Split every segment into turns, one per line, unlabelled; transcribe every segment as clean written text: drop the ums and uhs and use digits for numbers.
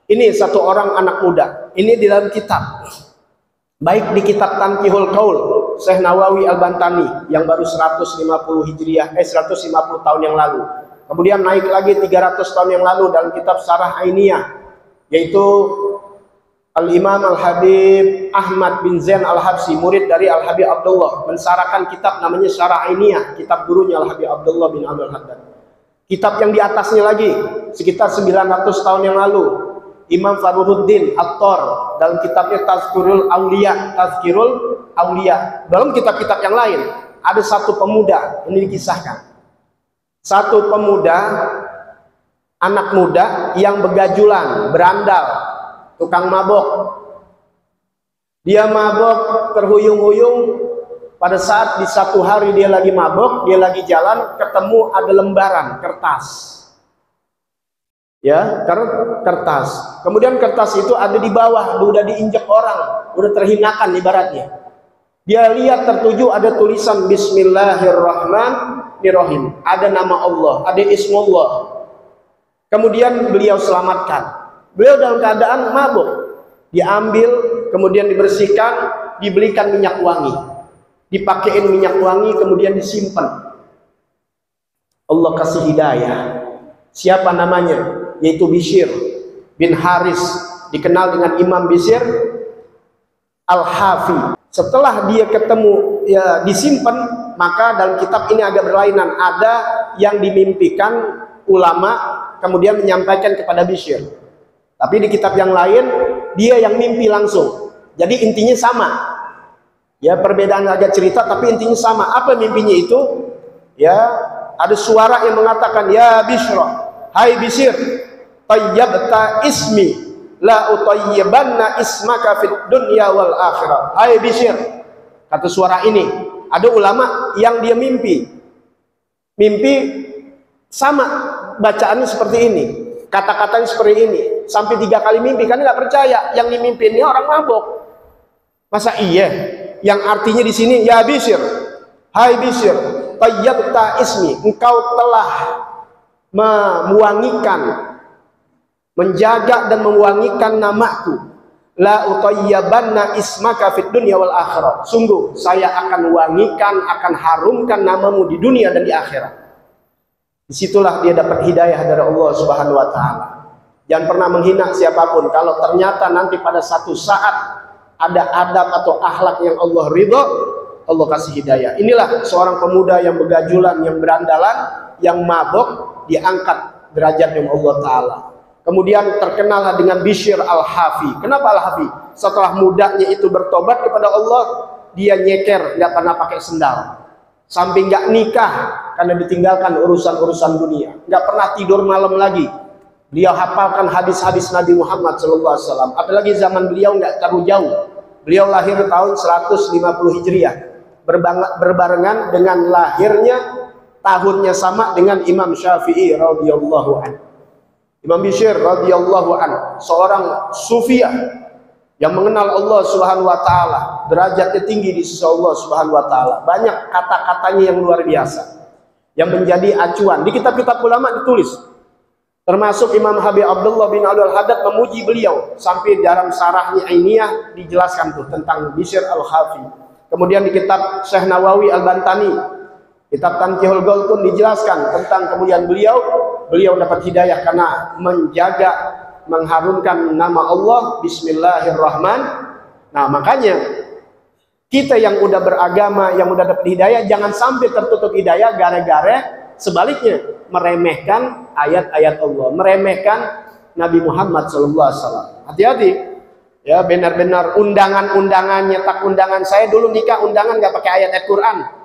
Ini satu orang anak muda. Ini di dalam kitab. Baik di kitab Tanqihul Qaul, Syekh Nawawi Al-Bantani yang baru 150 Hijriah, 150 tahun yang lalu. Kemudian naik lagi 300 tahun yang lalu dalam kitab Syarah Ainiyah, yaitu Al-Imam Al-Habib Ahmad bin Zain Al-Habsyi, murid dari Al-Habib Abdullah, mensarahkan kitab namanya Syarah Ainiyah, kitab gurunya Al-Habib Abdullah bin Abdul Haddad. Kitab yang di atasnya lagi, sekitar 900 tahun yang lalu, Imam Fakhruddin At-Tor dalam kitabnya Tazkirul Auliya. Dalam kitab-kitab yang lain ada satu pemuda, ini dikisahkan. Satu pemuda, anak muda yang begajulan, berandal, tukang mabok. Dia mabok terhuyung-huyung. Pada saat di satu hari dia lagi mabok, dia lagi jalan, ketemu ada lembaran kertas. Ya, kertas. Kemudian kertas itu ada di bawah, udah diinjak orang, udah terhinakan ibaratnya. Dia lihat tertuju ada tulisan Bismillahirrahmanirrahim, ada nama Allah, ada Ismullah. Kemudian beliau selamatkan. Beliau dalam keadaan mabuk, diambil, kemudian dibersihkan, dibelikan minyak wangi, dipakein minyak wangi, kemudian disimpan. Allah kasih hidayah. Siapa namanya? Yaitu Bishr bin Haris, dikenal dengan Imam Bishr Al-Hafi. Setelah dia ketemu, ya, disimpan, maka dalam kitab ini agak berlainan. Ada yang dimimpikan ulama kemudian menyampaikan kepada Bishr, tapi di kitab yang lain dia yang mimpi langsung. Jadi intinya sama, ya, perbedaan agak cerita tapi intinya sama. Apa mimpinya itu? Ya, ada suara yang mengatakan, ya Bishr, hai Bishr, tayyabta ismi la utayyibanna ismaka fid dunya wal akhirah. Hai Bishr, kata suara ini. Ada ulama yang dia mimpi sama bacaannya seperti ini, kata-katanya seperti ini, sampai 3 kali mimpi. Karena nggak percaya yang dimimpinnya orang mabok. Masa iya? Yang artinya di sini, ya Bishr, hai Bishr, tayyabta ismi, engkau telah mewangikan, menjaga dan mewangikan namaku. La utayyabanna ismaka fid dunya wal akhirah. Sungguh saya akan wangikan, akan harumkan namamu di dunia dan di akhirat. Disitulah dia dapat hidayah dari Allah Subhanahu wa ta'ala. Jangan pernah menghina siapapun. Kalau ternyata nanti pada satu saat ada adab atau akhlak yang Allah ridho, Allah kasih hidayah. Inilah seorang pemuda yang begajulan, yang berandalan, yang mabok, diangkat derajatnya Allah Ta'ala. Kemudian terkenallah dengan Bishr Al-Hafi. Kenapa Al-Hafi? Setelah mudanya itu bertobat kepada Allah, dia nyeker, nggak pernah pakai sendal. Sampai nggak nikah karena ditinggalkan urusan-urusan dunia. Nggak pernah tidur malam lagi. Beliau hafalkan hadis-hadis Nabi Muhammad SAW. Apalagi zaman beliau nggak terlalu jauh. Beliau lahir tahun 150 Hijriah. Berbarengan dengan lahirnya, tahunnya sama dengan Imam Syafi'i radhiyallahu anhu. Imam Bishr radhiyallahu anhu, seorang sufiah yang mengenal Allah Subhanahu wa taala, derajatnya tinggi di sisi Allah Subhanahu wa taala. Banyak kata-katanya yang luar biasa yang menjadi acuan. Di kitab-kitab ulama ditulis. Termasuk Imam Habib Abdullah bin Abdul Haddad memuji beliau, sampai dalam Syarahnya Ainiyah dijelaskan tuh tentang Bishr Al-Hafi. Kemudian di kitab Syekh Nawawi Al-Bantani, kitab Tanqihul Qaul pun dijelaskan tentang kemuliaan beliau. Beliau dapat hidayah karena menjaga, mengharumkan nama Allah. Bismillahirrahmanirrahim. Nah, makanya kita yang udah beragama, yang udah dapat hidayah, jangan sampai tertutup hidayah gara-gara sebaliknya meremehkan ayat-ayat Allah, meremehkan Nabi Muhammad SAW. Hati-hati, ya, benar-benar undangan-undangan, nyetak undangan. Saya dulu nikah undangan nggak pakai ayat Quran.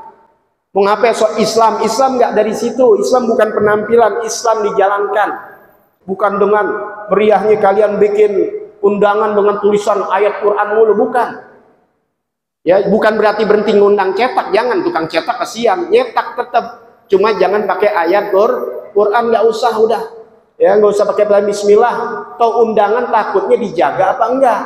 Mengapa so Islam? Islam nggak dari situ. Islam bukan penampilan, Islam dijalankan. Bukan dengan meriahnya kalian bikin undangan dengan tulisan ayat Quran mulu, bukan. Ya, bukan berarti berhenti ngundang cetak, jangan. Tukang cetak kasihan, nyetak tetap. Cuma jangan pakai ayat Quran, nggak usah, udah. Ya, nggak usah pakai bismillah. Atau undangan takutnya dijaga apa enggak?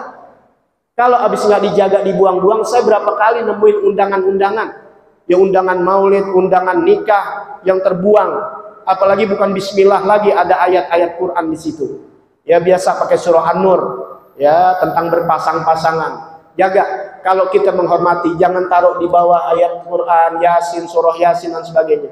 Kalau habis nggak dijaga, dibuang-buang. Saya berapa kali nemuin undangan-undangan. Ya, undangan maulid, undangan nikah yang terbuang, apalagi bukan bismillah lagi, ada ayat-ayat Quran di situ. Ya biasa pakai surah An-Nur, ya tentang berpasang-pasangan. Jaga kalau kita menghormati, jangan taruh di bawah ayat Quran, Yasin, surah Yasin dan sebagainya.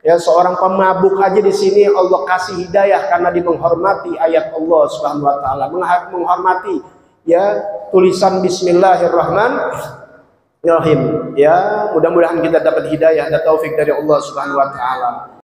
Ya seorang pemabuk aja di sini Allah kasih hidayah karena dia menghormati ayat Allah Subhanahu wa taala, menghormati ya tulisan Bismillahirrahmanirrahim. Ya mudah-mudahan kita dapat hidayah dan taufik dari Allah Subhanahu wa taala.